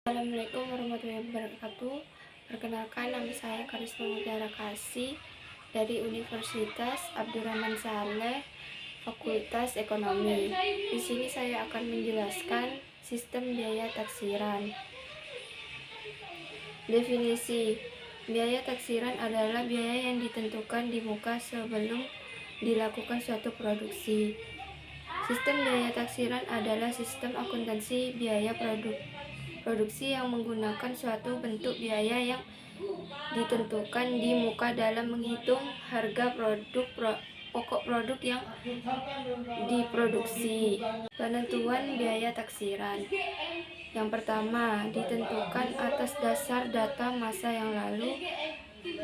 Assalamualaikum warahmatullahi wabarakatuh. Perkenalkan, nama saya Karisma Mutiara Kasih dari Universitas Abdurrahman Saleh, Fakultas Ekonomi. Di sini saya akan menjelaskan sistem biaya taksiran. Definisi biaya taksiran adalah biaya yang ditentukan di muka sebelum dilakukan suatu produksi. Sistem biaya taksiran adalah sistem akuntansi biaya produksi yang menggunakan suatu bentuk biaya yang ditentukan di muka dalam menghitung harga pokok produk yang diproduksi. Penentuan biaya taksiran. Yang pertama, ditentukan atas dasar data masa yang lalu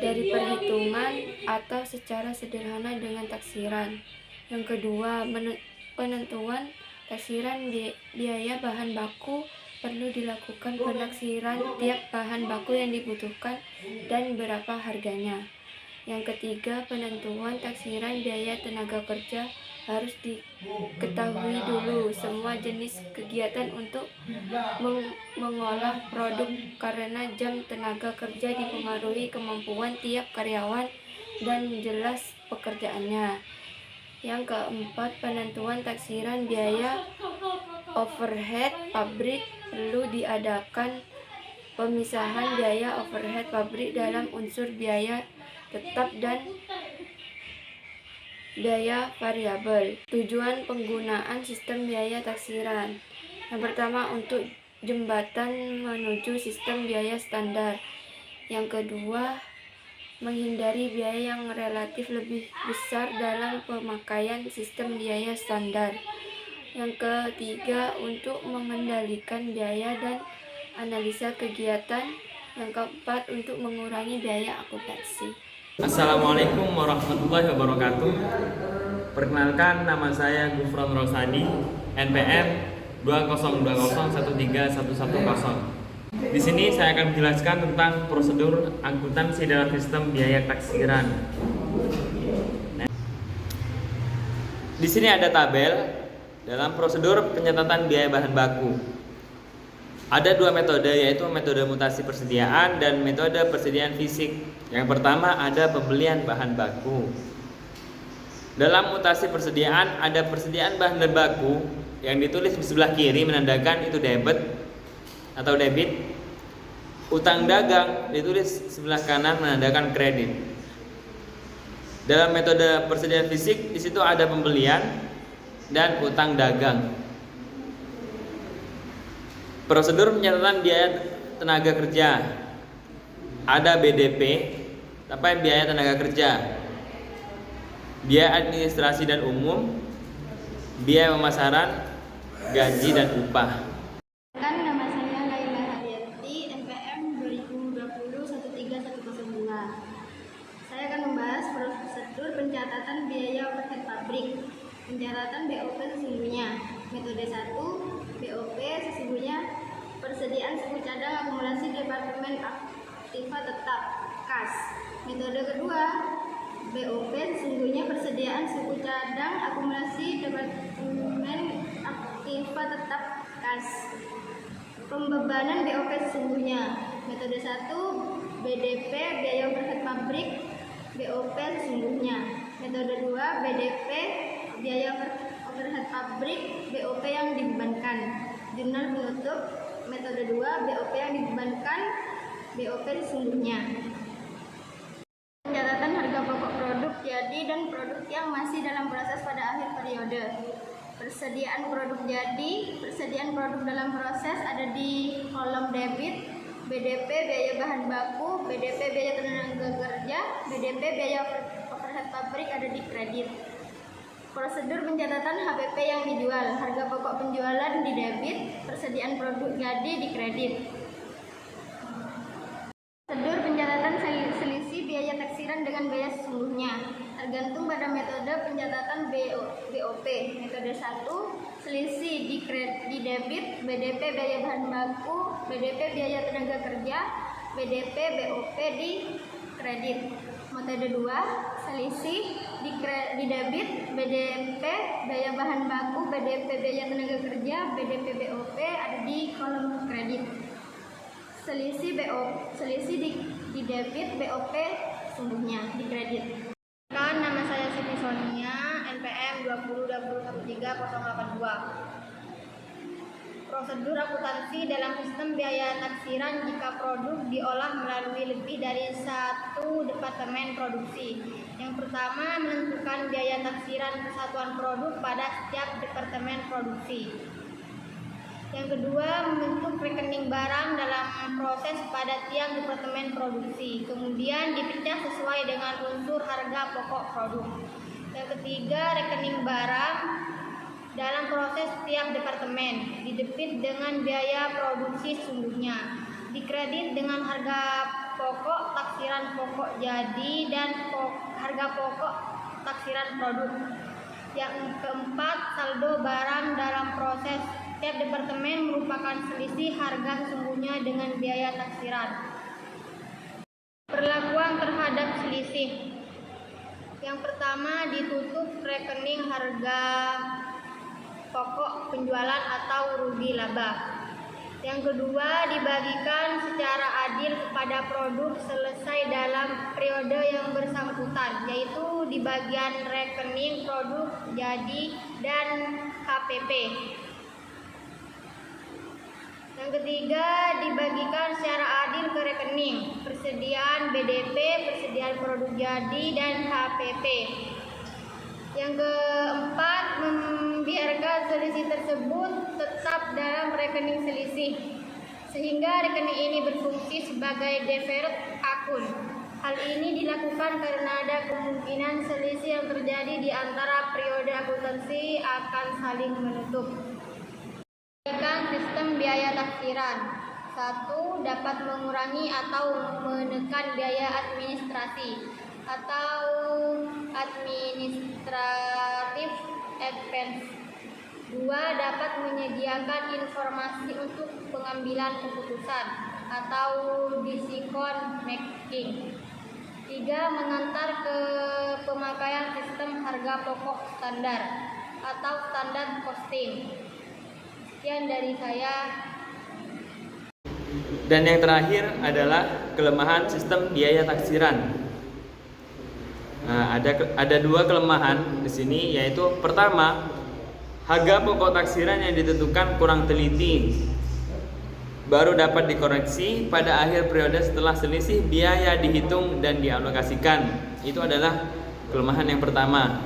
dari perhitungan atau secara sederhana dengan taksiran. Yang kedua, penentuan taksiran biaya bahan baku. Perlu dilakukan penaksiran tiap bahan baku yang dibutuhkan dan berapa harganya. Yang ketiga, penentuan taksiran biaya tenaga kerja. Harus diketahui dulu semua jenis kegiatan untuk mengolah produk karena jam tenaga kerja dipengaruhi kemampuan tiap karyawan dan jelas pekerjaannya. Yang keempat, penentuan taksiran biaya overhead pabrik. Perlu diadakan pemisahan biaya overhead pabrik dalam unsur biaya tetap dan biaya variabel. Tujuan penggunaan sistem biaya taksiran. Yang pertama, untuk jembatan menuju sistem biaya standar. Yang kedua, menghindari biaya yang relatif lebih besar dalam pemakaian sistem biaya standar. Yang ketiga, untuk mengendalikan biaya dan analisa kegiatan. Yang keempat, untuk mengurangi biaya akuntansi. Assalamualaikum warahmatullahi wabarakatuh. Perkenalkan, nama saya Gufron Rosadi, NPM 2020131110. Di sini saya akan menjelaskan tentang prosedur akuntansi dalam sistem biaya taksiran. Di sini ada tabel dalam prosedur pencatatan biaya bahan baku. Ada dua metode, yaitu metode mutasi persediaan dan metode persediaan fisik. Yang pertama ada pembelian bahan baku. Dalam mutasi persediaan ada persediaan bahan baku yang ditulis di sebelah kiri menandakan itu debit atau debit. Utang dagang ditulis sebelah kanan menandakan kredit. Dalam metode persediaan fisik di situ ada pembelian dan utang dagang. Prosedur pencatatan biaya tenaga kerja. Ada BDP, biaya tenaga kerja, biaya administrasi dan umum, biaya pemasaran, gaji dan upah. Nama saya Laila Hadiati, NPM 2020131002. Saya akan membahas prosedur pencatatan biaya overhead pabrik. Pencatatan BOP sesungguhnya. Metode 1, BOP sesungguhnya persediaan suku cadang akumulasi Departemen Aktiva Tetap (KAS). Metode kedua, BOP sesungguhnya persediaan suku cadang akumulasi Departemen Aktiva Tetap (KAS). Pembebanan BOP sesungguhnya. Metode 1, BDP biaya overhead pabrik BOP sesungguhnya. Metode 2, BDP biaya overhead pabrik BOP yang dibebankan. Jurnal penutup. Metode 2, BOP yang dibebankan BOP sesungguhnya. Pencatatan harga pokok produk jadi dan produk yang masih dalam proses pada akhir periode. Persediaan produk jadi, persediaan produk dalam proses ada di kolom debit. BDP biaya bahan baku, BDP biaya tenaga kerja, BDP biaya overhead pabrik ada di kredit. Prosedur pencatatan HPP yang dijual, harga pokok penjualan di debit, persediaan produk jadi di kredit. Prosedur pencatatan selisih biaya taksiran dengan biaya sesungguhnya, tergantung pada metode pencatatan BOP. Metode 1, selisih di debit, BDP biaya bahan baku, BDP biaya tenaga kerja, BDP BOP di kredit. Metode 2, selisih di debit, BDP biaya bahan baku, BDP biaya tenaga kerja, BDP BOP ada di kolom kredit. selisih di debit BOP sesungguhnya di kredit. Kan nama saya Siti Sonia, NPM 202013 082. Prosedur akuntansi dalam sistem biaya taksiran jika produk diolah melalui lebih dari satu departemen produksi. Yang pertama, menentukan biaya taksiran kesatuan produk pada setiap departemen produksi. Yang kedua, membentuk rekening barang dalam proses pada tiap departemen produksi. Kemudian dipecah sesuai dengan unsur harga pokok produk. Yang ketiga, rekening barang dalam proses tiap departemen, didebit dengan biaya produksi sesungguhnya, dikredit dengan harga pokok taksiran pokok jadi dan harga pokok taksiran produk. Yang keempat, saldo barang dalam proses tiap departemen merupakan selisih harga sesungguhnya dengan biaya taksiran. Perlakuan terhadap selisih. Yang pertama, ditutup rekening harga pokok penjualan atau rugi laba. Yang kedua, dibagikan secara adil kepada produk selesai dalam periode yang bersangkutan, yaitu di bagian rekening produk jadi dan HPP. Yang ketiga, dibagikan secara adil ke rekening persediaan BDP, persediaan produk jadi dan HPP. Yang keempat, membiarkan selisih tersebut tetap dalam rekening selisih, sehingga rekening ini berfungsi sebagai deferred akun. Hal ini dilakukan karena ada kemungkinan selisih yang terjadi di antara periode akuntansi akan saling menutup. Sistem biaya taksiran. 1. Dapat mengurangi atau menekan biaya administrasi atau administrative expense. 2. Dapat menyediakan informasi untuk pengambilan keputusan atau decision making. 3. Mengantar ke pemakaian sistem harga pokok standar atau standar costing. Sekian dari saya. Dan yang terakhir adalah kelemahan sistem biaya taksiran. Nah, ada dua kelemahan di sini, yaitu pertama, harga pokok taksiran yang ditentukan kurang teliti, baru dapat dikoreksi pada akhir periode setelah selisih biaya dihitung dan dialokasikan. Itu adalah kelemahan yang pertama.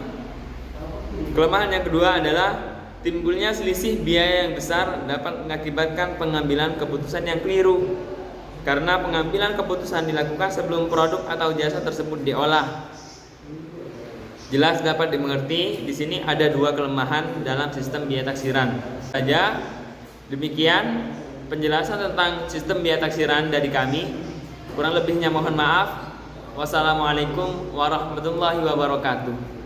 Kelemahan yang kedua adalah timbulnya selisih biaya yang besar dapat mengakibatkan pengambilan keputusan yang keliru, karena pengambilan keputusan dilakukan sebelum produk atau jasa tersebut diolah. Jelas dapat dimengerti, di sini ada dua kelemahan dalam sistem biaya taksiran. Saja demikian penjelasan tentang sistem biaya taksiran dari kami. Kurang lebihnya mohon maaf. Wassalamualaikum warahmatullahi wabarakatuh.